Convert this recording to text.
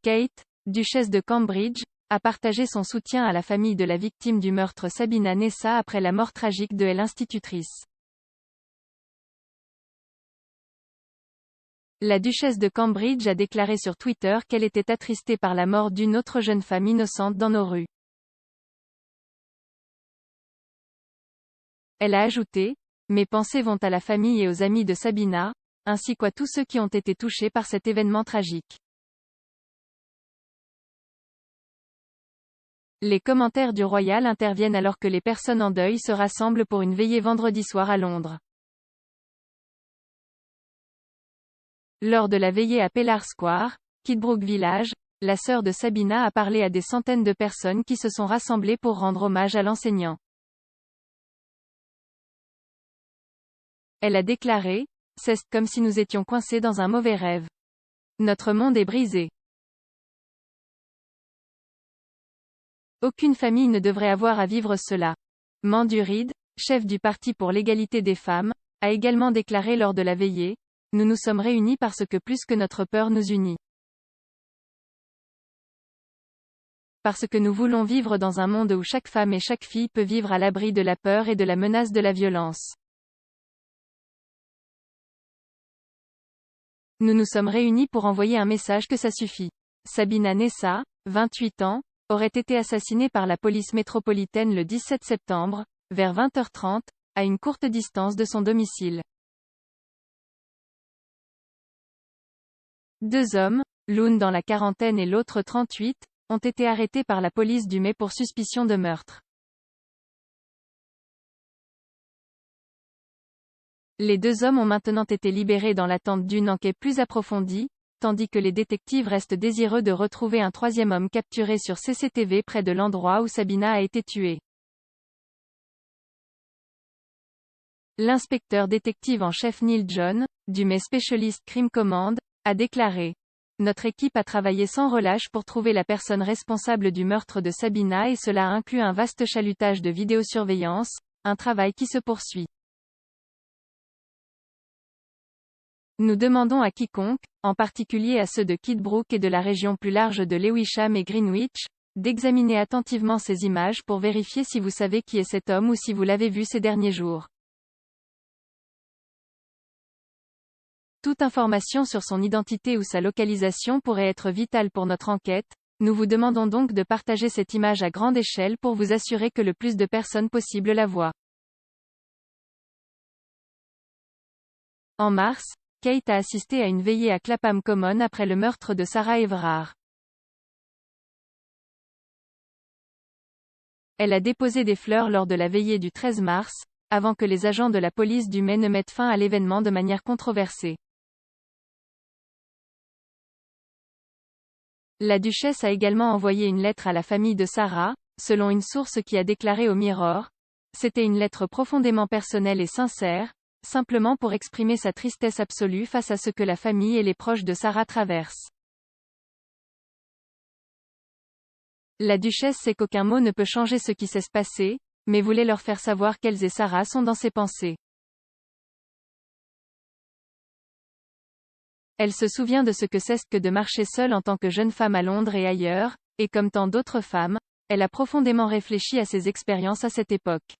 Kate, duchesse de Cambridge, a partagé son soutien à la famille de la victime du meurtre Sabina Nessa après la mort tragique de l'institutrice. La duchesse de Cambridge a déclaré sur Twitter qu'elle était attristée par la mort d'une autre jeune femme innocente dans nos rues. Elle a ajouté: « Mes pensées vont à la famille et aux amis de Sabina, ainsi qu'à tous ceux qui ont été touchés par cet événement tragique. » Les commentaires du royal interviennent alors que les personnes en deuil se rassemblent pour une veillée vendredi soir à Londres. Lors de la veillée à Pelham Square, Kidbrooke Village, la sœur de Sabina a parlé à des centaines de personnes qui se sont rassemblées pour rendre hommage à l'enseignant. Elle a déclaré: « C'est comme si nous étions coincés dans un mauvais rêve. Notre monde est brisé. Aucune famille ne devrait avoir à vivre cela. » Mandu Reid, chef du Parti pour l'égalité des femmes, a également déclaré lors de la veillée: « Nous nous sommes réunis parce que plus que notre peur nous unit. Parce que nous voulons vivre dans un monde où chaque femme et chaque fille peut vivre à l'abri de la peur et de la menace de la violence. Nous nous sommes réunis pour envoyer un message que ça suffit. » Sabina Nessa, 28 ans, aurait été assassinée par la police métropolitaine le 17 septembre, vers 20h30, à une courte distance de son domicile. Deux hommes, l'un dans la quarantaine et l'autre 38, ont été arrêtés par la police du Mai pour suspicion de meurtre. Les deux hommes ont maintenant été libérés dans l'attente d'une enquête plus approfondie, tandis que les détectives restent désireux de retrouver un troisième homme capturé sur CCTV près de l'endroit où Sabina a été tuée. L'inspecteur détective en chef Neil John, du May Specialist Crime Command, a déclaré: « Notre équipe a travaillé sans relâche pour trouver la personne responsable du meurtre de Sabina et cela inclut un vaste chalutage de vidéosurveillance, un travail qui se poursuit. Nous demandons à quiconque, en particulier à ceux de Kidbrooke et de la région plus large de Lewisham et Greenwich, d'examiner attentivement ces images pour vérifier si vous savez qui est cet homme ou si vous l'avez vu ces derniers jours. Toute information sur son identité ou sa localisation pourrait être vitale pour notre enquête, nous vous demandons donc de partager cette image à grande échelle pour vous assurer que le plus de personnes possible la voient. » En mars, Kate a assisté à une veillée à Clapham Common après le meurtre de Sarah Everard. Elle a déposé des fleurs lors de la veillée du 13 mars, avant que les agents de la police du May ne mettent fin à l'événement de manière controversée. La duchesse a également envoyé une lettre à la famille de Sarah, selon une source qui a déclaré au Mirror: « C'était une lettre profondément personnelle et sincère, simplement pour exprimer sa tristesse absolue face à ce que la famille et les proches de Sarah traversent. » La duchesse sait qu'aucun mot ne peut changer ce qui s'est passé, mais voulait leur faire savoir qu'elles et Sarah sont dans ses pensées. Elle se souvient de ce que c'est que de marcher seule en tant que jeune femme à Londres et ailleurs, et comme tant d'autres femmes, elle a profondément réfléchi à ses expériences à cette époque.